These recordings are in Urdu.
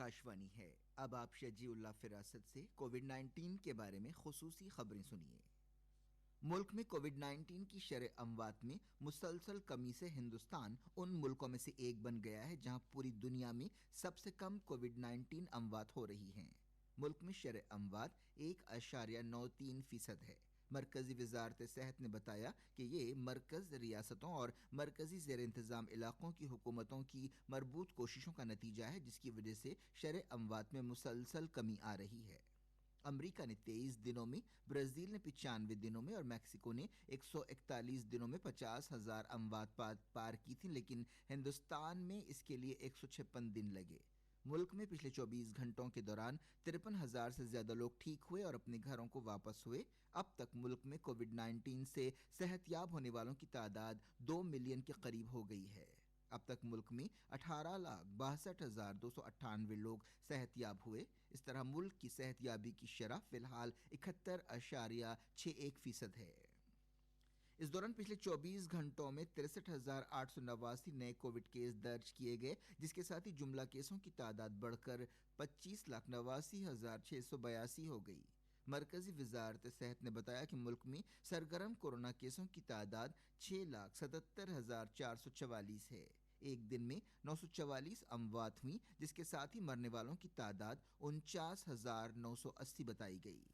آکاشوانی ہے۔ اب آپ شجیع اللہ فراست سے کووڈ 19 کے بارے میں خصوصی خبریں سنیے۔ ملک میں کووڈ 19 کی شرح اموات میں مسلسل کمی سے ہندوستان ان ملکوں میں سے ایک بن گیا ہے جہاں پوری دنیا میں سب سے کم کووڈ 19 اموات ہو رہی ہیں۔ ملک میں شرح اموات 1.93% ہے۔ مرکزی وزارت صحت نے بتایا کہ یہ مرکز، ریاستوں اور مرکزی زیر انتظام علاقوں کی حکومتوں کی مربوط کوششوں کا نتیجہ ہے، جس کی وجہ سے شرح اموات میں مسلسل کمی آ رہی ہے۔ امریکہ نے 23 دنوں میں، برازیل نے 95 دنوں میں اور میکسیکو نے 141 دنوں میں 50,000 اموات پار کی تھیں، لیکن ہندوستان میں اس کے لیے 156 دن لگے۔ ملک میں پچھلے 24 گھنٹوں کے دوران 53,000 سے زیادہ لوگ ٹھیک ہوئے اور اپنے گھروں کو واپس ہوئے۔ اب تک ملک میں کووڈ 19 سے صحت یاب ہونے والوں کی تعداد 2 ملین کے قریب ہو گئی ہے۔ اب تک ملک میں 18,62,298 لوگ صحت یاب ہوئے۔ اس طرح ملک کی صحت یابی کی شرح فی الحال 71.61% ہے۔ اس دوران پچھلے 24 گھنٹوں میں 63,889 نئے کووڈ کیس درج کیے گئے، جس کے ساتھ ہی جملہ کیسوں کی تعداد بڑھ کر 25,89,682 ہو گئی۔ مرکزی وزارت صحت نے بتایا کہ ملک میں سرگرم کورونا کیسوں کی تعداد 6,77,444 ہے۔ ایک دن میں 944 اموات ہوئیں، جس کے ساتھ ہی مرنے والوں کی تعداد 49,980 بتائی گئی۔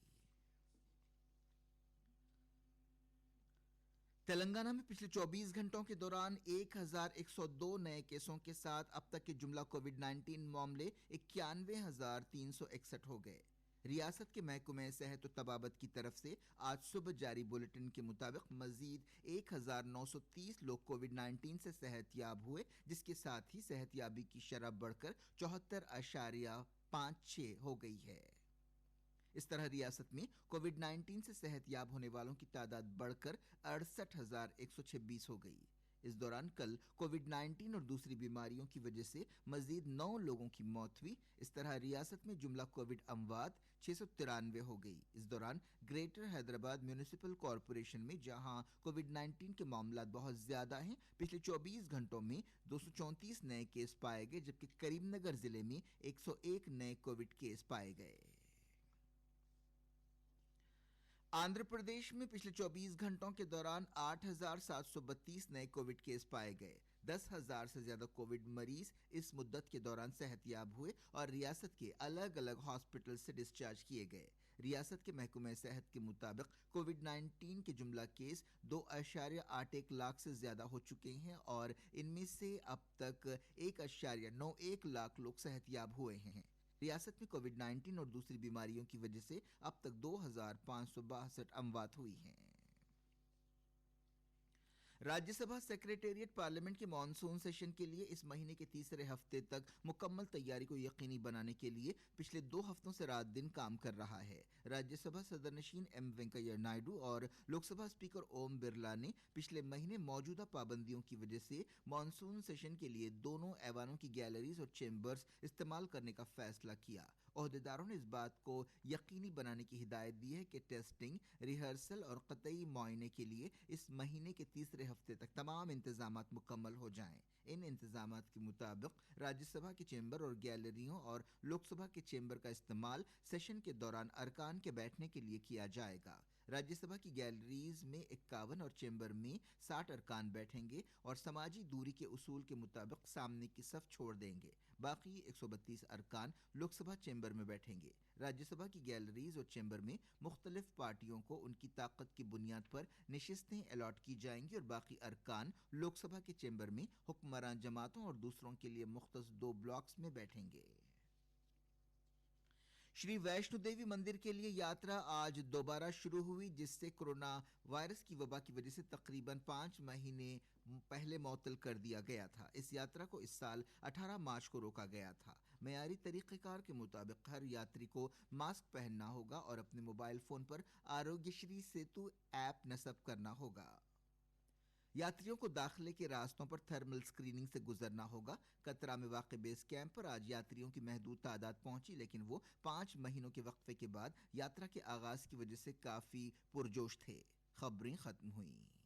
تلنگانہ میں پچھلے 24 گھنٹوں کے دوران 1,102 نئے کیسوں کے ساتھ اب تک کے جملہ کووڈ 19 معاملے 91,361 ہو گئے۔ ریاست کے محکمہ صحت و طبابت کی طرف سے آج صبح جاری بلیٹن کے مطابق مزید 1,930 لوگ کووڈ 19 سے صحت یاب ہوئے، جس کے ساتھ ہی صحت یابی کی شرح بڑھ کر 74.56 ہو گئی ہے۔ اس طرح ریاست میں کووڈ 19 سے صحت یاب ہونے والوں کی تعداد بڑھ کر 68,126 ہو گئی۔ اس دوران کل کووڈ 19 اور دوسری بیماریوں کی وجہ سے مزید 9 لوگوں کی موت ہوئی۔ اس طرح ریاست میں جملہ کووڈ اموات 693 ہو گئی۔ اس دوران گریٹر حیدرآباد میونسپل کارپوریشن میں جہاں کووڈ 19 کے معاملات بہت زیادہ ہیں، پچھلے 24 گھنٹوں میں 234 نئے کیس پائے گئے، جبکہ کریم نگر ضلع میں 101 نئے کووڈ کیس پائے گئے۔ آندھرا پردیش میں پچھلے 24 گھنٹوں کے دوران 8,732 نئے کووڈ کیس پائے گئے۔ 10,000 سے زیادہ کووڈ مریض اس مدت کے دوران صحت یاب ہوئے اور ریاست کے الگ الگ ہاسپٹل سے ڈسچارج کیے گئے۔ ریاست کے محکمہ صحت کے مطابق کووڈ 19 کے جملہ کیس 2.81 لاکھ سے زیادہ ہو چکے ہیں اور ان میں سے اب تک 1.91 لاکھ لوگ صحت یاب ہوئے ہیں۔ ریاست میں کووڈ 19 اور دوسری بیماریوں کی وجہ سے اب تک 2,562 اموات ہوئی ہیں۔ راجیہ سبھا سیکریٹریٹ پارلیمنٹ کے مانسون سیشن کے لیے اس مہینے کے تیسرے ہفتے تک مکمل تیاری کو یقینی بنانے کے لیے پچھلے 2 ہفتوں سے رات دن کام کر رہا ہے۔ راجیہ سبھا صدر نشین ایم وینکیا نائیڈو اور لوک سبھا اسپیکر اوم برلا نے پچھلے مہینے موجودہ پابندیوں کی وجہ سے مانسون سیشن کے لیے دونوں ایوانوں کی گیلریز اور چیمبرز استعمال کرنے کا فیصلہ کیا۔ عہدیداروں نے اس بات کو یقینی بنانے کی ہدایت دی ہے کہ ٹیسٹنگ، ریہرسل اور قطعی معائنے کے لیے اس مہینے کے تیسرے ہفتے تک تمام انتظامات مکمل ہو جائیں۔ ان انتظامات کے مطابق راجیہ سبھا کے چیمبر اور گیلریوں اور لوک سبھا کے چیمبر کا استعمال سیشن کے دوران ارکان کے بیٹھنے کے لیے کیا جائے گا۔ راجیہ سبھا کی گیلریز میں 51 اور چیمبر میں 60 ارکان بیٹھیں گے اور سماجی دوری کے اصول کے مطابق سامنے کی صف چھوڑ دیں گے۔ باقی 132 ارکان لوک سبھا چیمبر میں بیٹھیں گے۔ راجیہ سبھا کی گیلریز اور چیمبر میں مختلف پارٹیوں کو ان کی طاقت کی بنیاد پر نشستیں الاٹ کی جائیں گی اور باقی ارکان لوک سبھا کے چیمبر میں حکمراں جماعتوں اور دوسروں کے لیے مختص 2 بلاکس میں بیٹھیں گے۔ شری ویشنو دیوی مندر کے لیے یاترا آج دوبارہ شروع ہوئی، جس سے کورونا وائرس کی وبا کی وجہ سے تقریباً 5 مہینے پہلے معطل کر دیا گیا تھا۔ اس یاترا کو اس سال 18 مارچ کو روکا گیا تھا۔ معیاری طریقہ کار کے مطابق ہر یاتری کو ماسک پہننا ہوگا اور اپنے موبائل فون پر آروگیہ شری سیتو ایپ نصب کرنا ہوگا۔ یاتریوں کو داخلے کے راستوں پر تھرمل اسکریننگ سے گزرنا ہوگا۔ کترا میں واقع بیس کیمپ پر آج یاتریوں کی محدود تعداد پہنچی، لیکن وہ 5 مہینوں کے وقفے کے بعد یاترا کے آغاز کی وجہ سے کافی پرجوش تھے۔ خبریں ختم ہوئیں۔